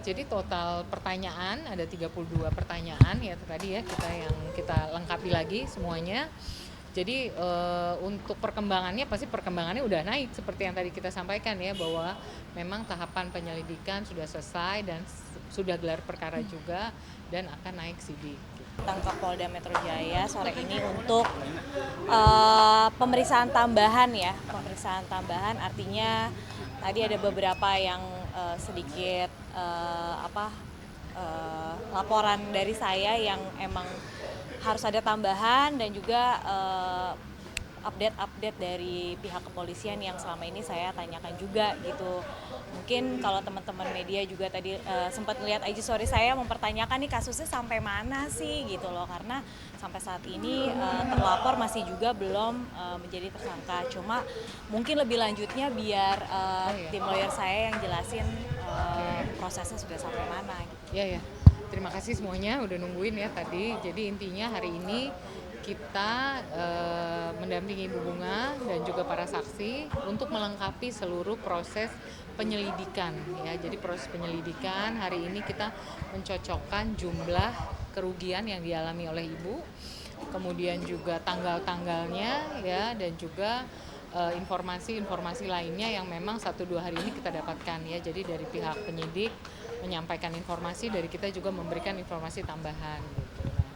Jadi total pertanyaan ada 32 pertanyaan ya tadi ya kita lengkapi lagi semuanya. Jadi untuk perkembangannya pasti perkembangannya udah naik seperti yang tadi kita sampaikan ya, bahwa memang tahapan penyelidikan sudah selesai dan sudah gelar perkara juga dan akan naik sidik. Datang ke Polda Metro Jaya sore ini untuk pemeriksaan tambahan ya. Pemeriksaan tambahan artinya tadi ada beberapa yang sedikit laporan dari saya yang emang harus ada tambahan, dan juga update dari pihak kepolisian yang selama ini saya tanyakan juga gitu. Mungkin kalau teman-teman media juga tadi sempat melihat IG story saya mempertanyakan nih kasusnya sampai mana sih gitu loh, karena sampai saat ini terlapor masih juga belum menjadi tersangka. Cuma mungkin lebih lanjutnya biar tim lawyer saya yang jelasin prosesnya sudah sampai mana gitu. Ya. Terima kasih semuanya udah nungguin ya tadi. Jadi intinya hari ini kita mendampingi Ibu Bunga dan juga para saksi untuk melengkapi seluruh proses penyelidikan ya. Jadi proses penyelidikan hari ini kita mencocokkan jumlah kerugian yang dialami oleh Ibu, kemudian juga tanggal-tanggalnya ya, dan juga informasi-informasi lainnya yang memang 1-2 hari ini kita dapatkan ya. Jadi dari pihak penyidik menyampaikan informasi, dari kita juga memberikan informasi tambahan gitu. Nah,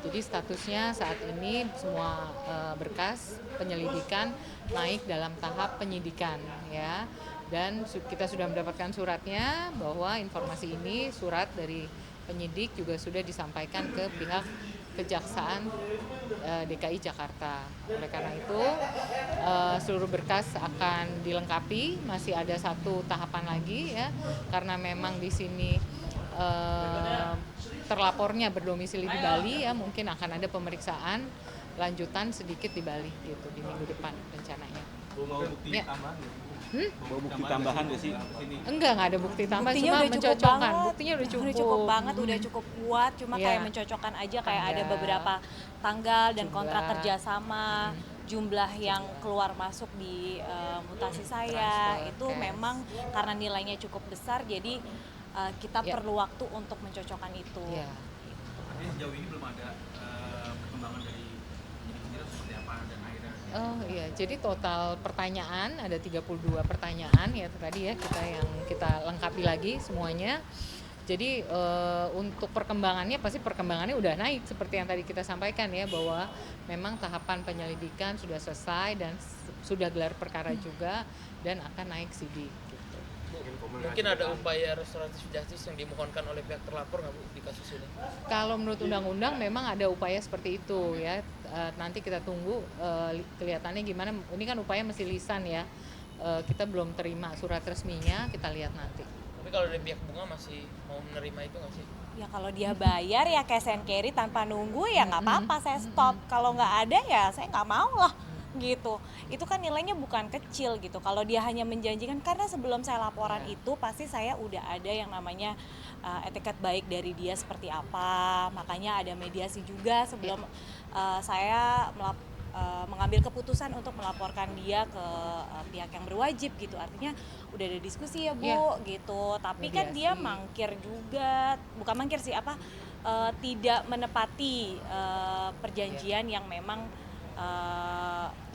jadi statusnya saat ini semua berkas penyelidikan naik dalam tahap penyidikan ya, dan kita sudah mendapatkan suratnya bahwa informasi ini, surat dari penyidik juga sudah disampaikan ke pihak Kejaksaan DKI Jakarta. Oleh karena itu seluruh berkas akan dilengkapi, masih ada satu tahapan lagi ya, karena memang di sini terlapornya berdomisili di Bali ya, mungkin akan ada pemeriksaan lanjutan sedikit di Bali gitu di minggu depan rencananya. Mau bukti Ya. tambahan? Mau bukti tambahan nggak sih? Enggak ada bukti tambah, Buktinya cuma udah cukup mencocokkan. banget. Buktinya udah cukup. Udah cukup banget, udah cukup kuat. Cuma Iya. kayak mencocokkan aja, kayak ada Tanggal. beberapa tanggal dan Jumlah. kontrak kerjasama, jumlah yang keluar masuk di mutasi saya. Transfer, Itu cash. memang karena nilainya cukup besar, jadi kita Ya. perlu waktu untuk mencocokkan itu. Ya. Tapi sejauh ini belum ada perkembangan dari penyidik sendiri seperti apa dan akhirnya. Oh iya, jadi total pertanyaan ada 32 pertanyaan ya tadi ya kita lengkapi lagi semuanya. Jadi untuk perkembangannya pasti perkembangannya udah naik seperti yang tadi kita sampaikan ya, bahwa memang tahapan penyelidikan sudah selesai dan sudah gelar perkara juga dan akan naik sidik gitu. Mungkin ada upaya restoratif justice yang dimohonkan oleh pihak terlapor nggak Bu di kasus ini? Kalau menurut undang-undang memang ada upaya seperti itu ya. Nanti kita tunggu kelihatannya gimana. Ini kan upaya masih lisan ya. Kita belum terima surat resminya, kita lihat nanti. Tapi kalau dari pihak Bunga masih mau menerima itu nggak sih? Ya kalau dia bayar ya cash and carry tanpa nunggu ya nggak apa-apa, saya stop. Kalau nggak ada ya saya nggak mau lah gitu. Itu kan nilainya bukan kecil gitu. Kalau dia hanya menjanjikan, karena sebelum saya laporan itu pasti saya udah ada yang namanya etiket baik dari dia seperti apa. Makanya ada mediasi juga sebelum saya mengambil keputusan untuk melaporkan dia ke pihak yang berwajib gitu. Artinya udah ada diskusi ya Bu gitu. Tapi kan dia Mediasi. mangkir juga, bukan mangkir sih, tidak menepati perjanjian yang memang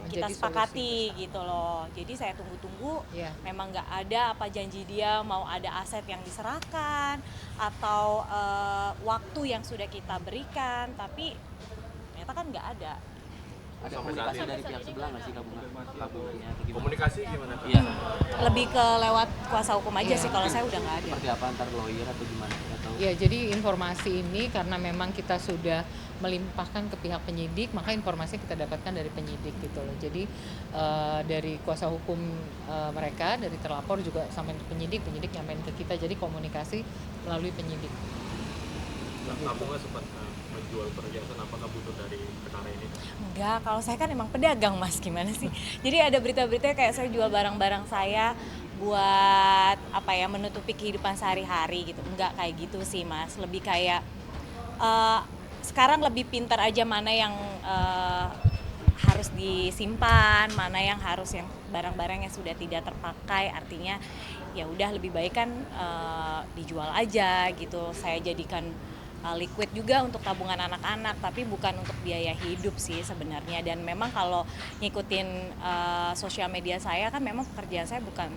kita Menjadi sepakati gitu loh. Jadi saya tunggu-tunggu, Ya. memang nggak ada apa janji dia mau ada aset yang diserahkan atau waktu yang sudah kita berikan, tapi ternyata kan nggak ada. Ada komunikasi dari pihak sebelah nggak sih kabungannya atau gimana? Komunikasi gimana? Iya, Lebih ke lewat kuasa hukum aja sih, kalau saya udah nggak ada. seperti apa antar lawyer atau gimana? Atau Ya, jadi informasi ini karena memang kita sudah melimpahkan ke pihak penyidik, maka informasi kita dapatkan dari penyidik gitu loh. Jadi dari kuasa hukum mereka, dari terlapor juga sampai ke penyidik nyampein ke kita. Jadi komunikasi melalui penyidik. Kamu nggak sempat menjual perhiasan, apakah butuh dari perkara ini? Enggak, kalau saya kan emang pedagang Mas, gimana sih? Jadi ada berita-berita kayak saya jual barang-barang saya buat menutupi kehidupan sehari-hari gitu. Enggak kayak gitu sih Mas, lebih kayak sekarang lebih pintar aja mana yang harus disimpan, mana yang harus yang barang-barang yang sudah tidak terpakai. Artinya ya udah lebih baik kan dijual aja gitu. Saya jadikan liquid juga untuk tabungan anak-anak, tapi bukan untuk biaya hidup sih sebenarnya. Dan memang kalau ngikutin sosial media saya kan memang pekerjaan saya bukan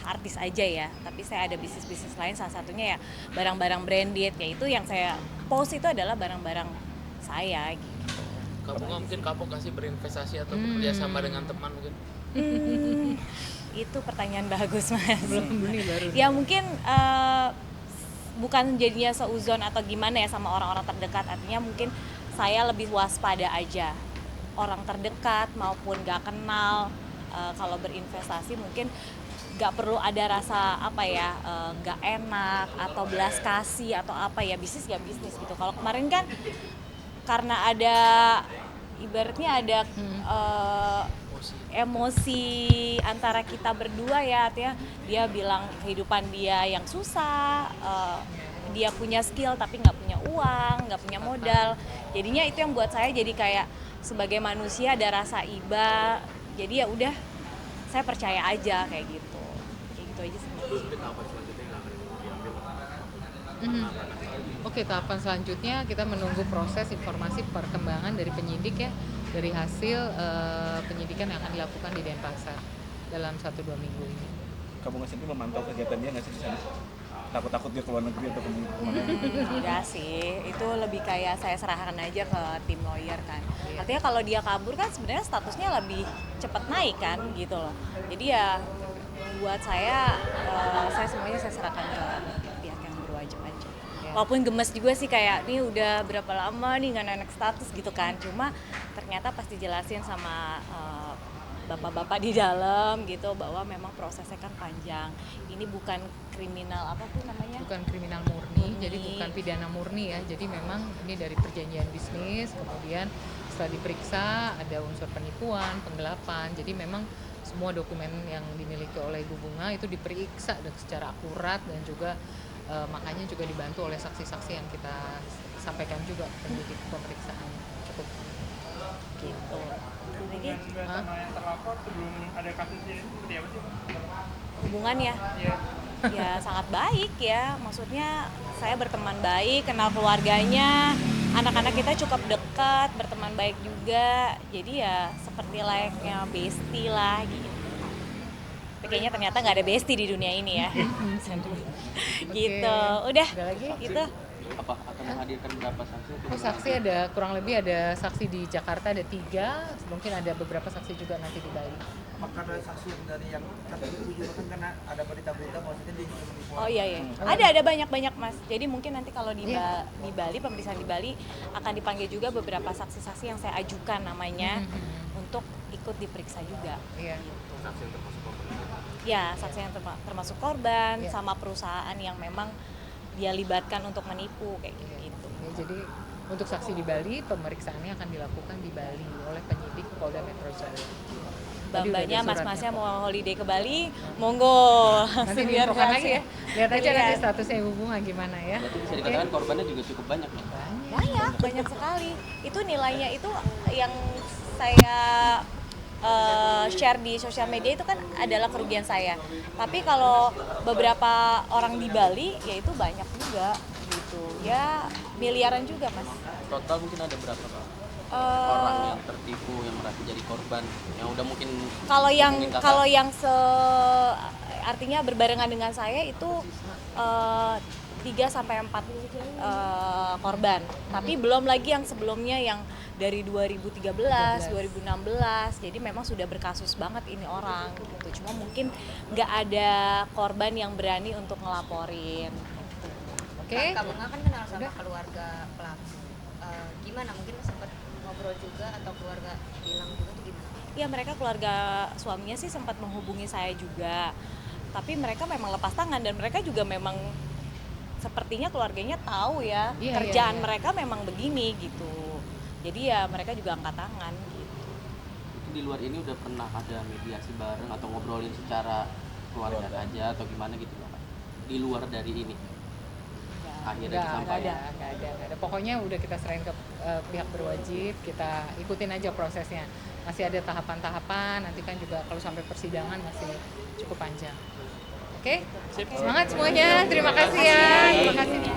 artis aja ya, tapi saya ada bisnis-bisnis lain, salah satunya ya barang-barang branded, yaitu yang saya post itu adalah barang-barang saya gitu. Kamu nggak mungkin kapok kasih berinvestasi atau bekerja sama dengan teman mungkin? Itu pertanyaan bagus Mas. Belum beli baru. Ya mungkin bukan jadinya seuzon atau gimana ya sama orang-orang terdekat, artinya mungkin saya lebih waspada aja. Orang terdekat maupun gak kenal, kalau berinvestasi mungkin gak perlu ada rasa apa ya, gak enak atau belas kasih atau apa ya, bisnis gak bisnis gitu. Kalau kemarin kan karena ada ibaratnya ada emosi antara kita berdua ya, artinya dia bilang kehidupan dia yang susah, dia punya skill tapi nggak punya uang, nggak punya modal, jadinya itu yang buat saya jadi kayak sebagai manusia ada rasa iba, jadi ya udah saya percaya aja kayak gitu aja sih. Oke, tahapan selanjutnya kita menunggu proses informasi perkembangan dari penyidik ya, dari hasil penyidikan yang akan dilakukan di Denpasar dalam 1-2 minggu ini. Kamu nggak sendiri memantau kegiatan dia nggak sih di sana? Takut dia ke luar negeri atau kemana? Enggak sih, itu lebih kayak saya serahkan aja ke tim lawyer kan. Artinya kalau dia kabur kan sebenarnya statusnya lebih cepat naik kan gitu loh. Jadi ya buat saya semuanya saya serahkan ke pihak yang berwajib aja. Walaupun gemes juga sih kayak nih udah berapa lama nih nggak naik status gitu kan. Cuma ternyata pas dijelasin sama bapak-bapak di dalam gitu bahwa memang prosesnya kan panjang. Ini bukan kriminal apa tuh namanya? Bukan kriminal murni, jadi bukan pidana murni ya. Jadi memang ini dari perjanjian bisnis, kemudian setelah diperiksa ada unsur penipuan, penggelapan. Jadi memang semua dokumen yang dimiliki oleh Ibu Bunga itu diperiksa secara akurat dan juga makanya juga dibantu oleh saksi-saksi yang kita sampaikan juga penyidik pemeriksaan cukup gitu. Hubungan sama yang terlapor sebelum ada kasus ini seperti apa sih? Hubungannya? Iya. Ya sangat baik ya, maksudnya saya berteman baik, kenal keluarganya, anak-anak kita cukup dekat, berteman baik juga, jadi ya seperti layaknya bestie lah gitu. Tapi kayaknya ternyata nggak ada bestie di dunia ini ya. Gitu, udah Ada lagi? gitu. Apa akan menghadirkan berapa saksi? Oh, saksi ada kurang lebih ada saksi di Jakarta ada 3, mungkin ada beberapa saksi juga nanti di Bali. Apakah ada saksi yang dari yang tertentu juga kan karena ada berita-berita maksudnya dia juga menipu. Oh iya. Ada banyak Mas. Jadi mungkin nanti kalau di Bali, pemeriksaan di Bali akan dipanggil juga beberapa saksi-saksi yang saya ajukan namanya untuk ikut diperiksa juga. Iya. Saksi yang termasuk korban. Ya, saksi yang termasuk korban sama perusahaan yang memang dia libatkan untuk menipu kayak gitu. Ya, jadi untuk saksi di Bali pemeriksaannya akan dilakukan di Bali oleh penyidik Polda Metro Jaya. Mbak-mbaknya, mas-masnya mau holiday ke Bali, monggo. Nanti Biar diinfokan lagi ya. Lihat aja Lihat. nanti statusnya Ibu Bunga gimana ya. Berarti bisa dikatakan korbannya juga cukup banyak nih. Banyak sekali. Itu nilainya itu yang saya share di sosial media itu kan adalah kerugian saya. Tapi kalau beberapa orang di Bali ya itu banyak juga gitu. Ya miliaran juga Mas. Total mungkin ada berapa Pak? Eh, Orang yang tertipu yang merasa jadi korban yang udah mungkin kalau yang artinya berbarengan dengan saya itu 3-4 korban. Tapi belum lagi yang sebelumnya yang dari 2013, 2016. Jadi memang sudah berkasus banget ini orang gitu. Cuma mungkin nggak ada korban yang berani untuk ngelaporin. Oke. Kak Bunga kan kenal sama keluarga pelaku. Gimana? Mungkin sempat ngobrol juga atau keluarga bilang juga tuh gimana? Ya mereka keluarga suaminya sih sempat menghubungi saya juga. Tapi mereka memang lepas tangan dan mereka juga memang sepertinya keluarganya tahu ya kerjaan mereka memang begini gitu. Jadi ya mereka juga angkat tangan gitu. mungkin di luar ini udah pernah ada mediasi bareng atau ngobrolin secara keluarga aja atau gimana gitu Pak? Di luar dari ini akhirnya disampaikan. Nggak ada. Pokoknya udah kita serahin ke pihak berwajib, kita ikutin aja prosesnya. Masih ada tahapan-tahapan, nanti kan juga kalau sampai persidangan masih cukup panjang. Oke, semangat semuanya. Terima kasih ya. Terima kasih.